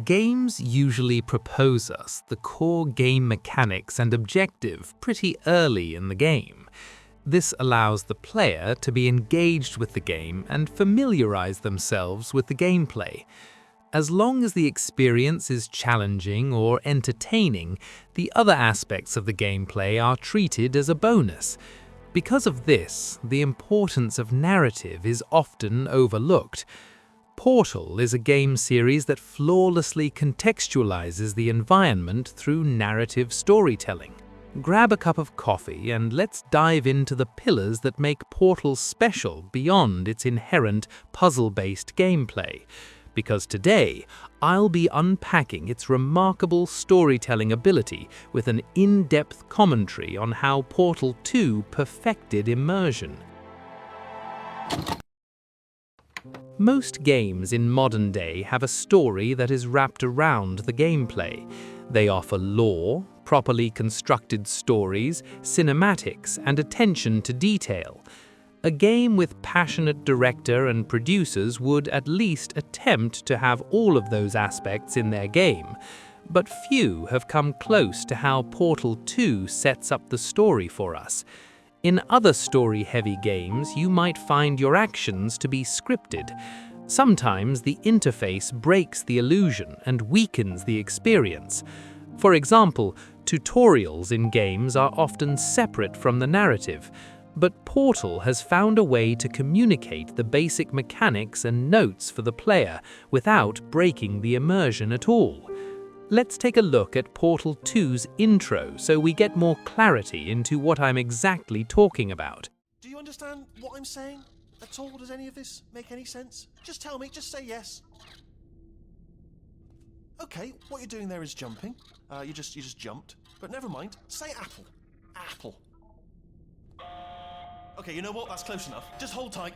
Games usually propose us the core game mechanics and objective pretty early in the game. This allows the player to be engaged with the game and familiarize themselves with the gameplay. As long as the experience is challenging or entertaining, the other aspects of the gameplay are treated as a bonus. Because of this, the importance of narrative is often overlooked. Portal is a game series that flawlessly contextualizes the environment through narrative storytelling. Grab a cup of coffee and let's dive into the pillars that make Portal special beyond its inherent puzzle-based gameplay. Because today, I'll be unpacking its remarkable storytelling ability with an in-depth commentary on how Portal 2 perfected immersion. Most games in modern day have a story that is wrapped around the gameplay. They offer lore, properly constructed stories, cinematics, and attention to detail. A game with passionate director and producers would at least attempt to have all of those aspects in their game, but few have come close to how Portal 2 sets up the story for us. In other story-heavy games, you might find your actions to be scripted. Sometimes the interface breaks the illusion and weakens the experience. For example, tutorials in games are often separate from the narrative, but Portal has found a way to communicate the basic mechanics and notes for the player without breaking the immersion at all. Let's take a look at Portal 2's intro so we get more clarity into what I'm exactly talking about. Do you understand what I'm saying at all? Does any of this make any sense? Just tell me, just say yes. Okay, what you're doing there is jumping. You just jumped. But never mind, say apple. Apple. Okay, you know what? That's close enough. Just hold tight.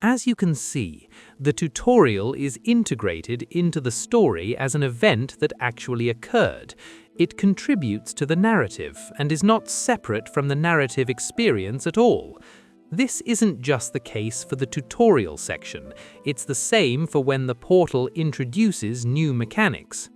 As you can see, the tutorial is integrated into the story as an event that actually occurred. It contributes to the narrative and is not separate from the narrative experience at all. This isn't just the case for the tutorial section, it's the same for when the Portal introduces new mechanics.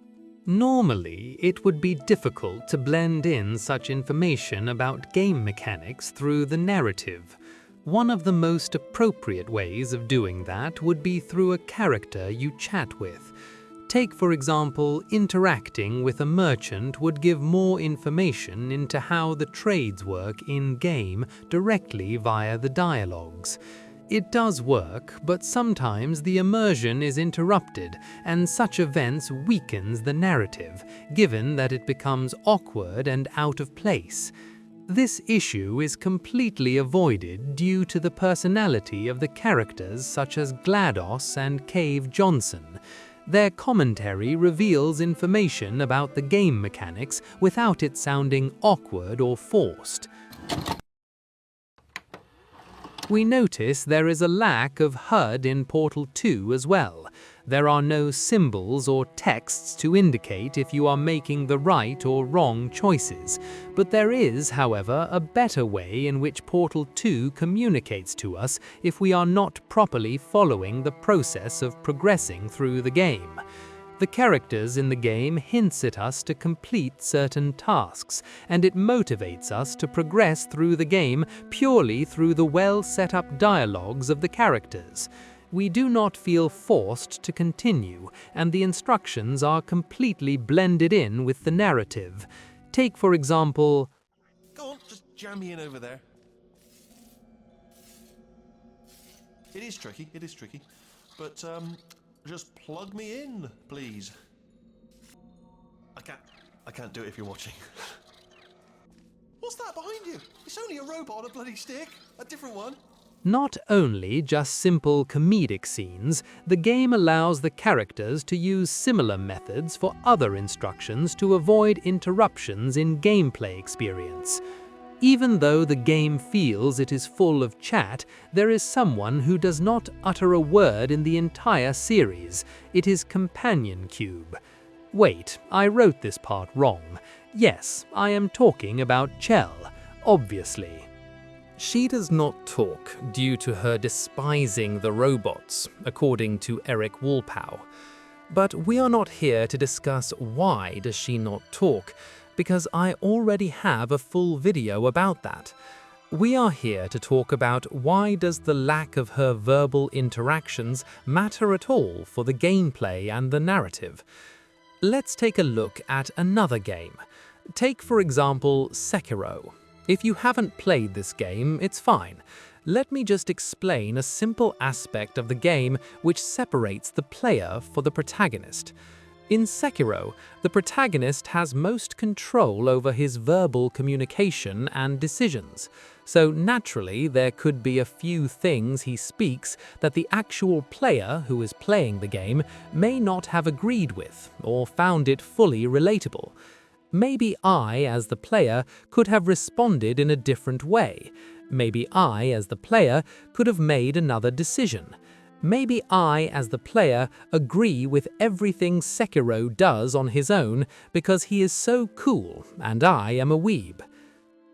Normally, it would be difficult to blend in such information about game mechanics through the narrative. One of the most appropriate ways of doing that would be through a character you chat with. Take, for example, interacting with a merchant would give more information into how the trades work in-game directly via the dialogues. It does work, but sometimes the immersion is interrupted, and such events weakens the narrative, given that it becomes awkward and out of place. This issue is completely avoided due to the personality of the characters such as GLaDOS and Cave Johnson. Their commentary reveals information about the game mechanics without it sounding awkward or forced. We notice there is a lack of HUD in Portal 2 as well. There are no symbols or texts to indicate if you are making the right or wrong choices, but there is, however, a better way in which Portal 2 communicates to us if we are not properly following the process of progressing through the game. The characters in the game hints at us to complete certain tasks, and it motivates us to progress through the game purely through the well-set-up dialogues of the characters. We do not feel forced to continue, and the instructions are completely blended in with the narrative. Take, for example... Go on, just jam me in over there. It is tricky, but just plug me in, please. I can't do it if you're watching. What's that behind you? It's only a robot on a bloody stick. A different one. Not only just simple comedic scenes, the game allows the characters to use similar methods for other instructions to avoid interruptions in gameplay experience. Even though the game feels it is full of chat, there is someone who does not utter a word in the entire series. It is Companion Cube. Wait, I wrote this part wrong. Yes, I am talking about Chell, obviously. She does not talk due to her despising the robots, according to Eric Walpow. But we are not here to discuss why does she not talk, because I already have a full video about that. We are here to talk about why does the lack of her verbal interactions matter at all for the gameplay and the narrative. Let's take a look at another game. Take, for example, Sekiro. If you haven't played this game, it's fine. Let me just explain a simple aspect of the game which separates the player from the protagonist. In Sekiro, the protagonist has most control over his verbal communication and decisions, so naturally there could be a few things he speaks that the actual player who is playing the game may not have agreed with or found it fully relatable. Maybe I, as the player, could have responded in a different way. Maybe I, as the player, could have made another decision. Maybe I, as the player, agree with everything Sekiro does on his own because he is so cool and I am a weeb.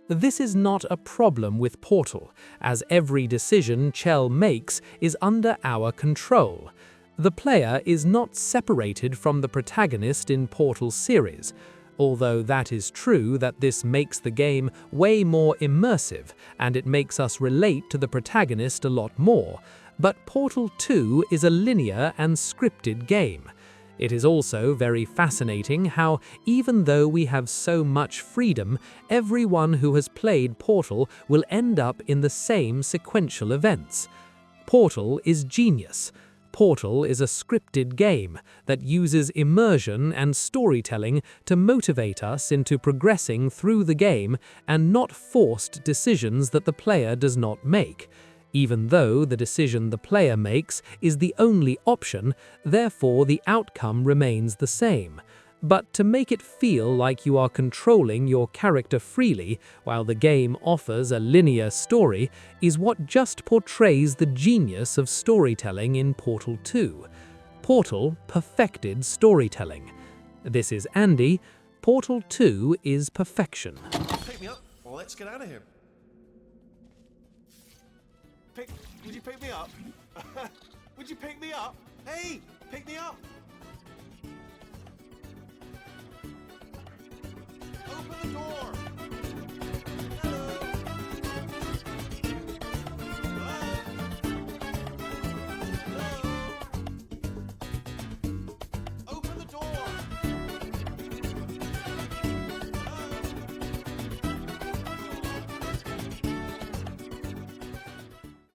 This is not a problem with Portal, as every decision Chell makes is under our control. The player is not separated from the protagonist in Portal series. Although that is true that this makes the game way more immersive and it makes us relate to the protagonist a lot more, but Portal 2 is a linear and scripted game. It is also very fascinating how, even though we have so much freedom, everyone who has played Portal will end up in the same sequential events. Portal is genius. Portal is a scripted game that uses immersion and storytelling to motivate us into progressing through the game and not forced decisions that the player does not make. Even though the decision the player makes is the only option, therefore the outcome remains the same. But to make it feel like you are controlling your character freely while the game offers a linear story is what just portrays the genius of storytelling in Portal 2. Portal perfected storytelling. This is Andy. Portal 2 is perfection. Pick me up, or let's get out of here. Would you pick me up? Would you pick me up? Hey, pick me up!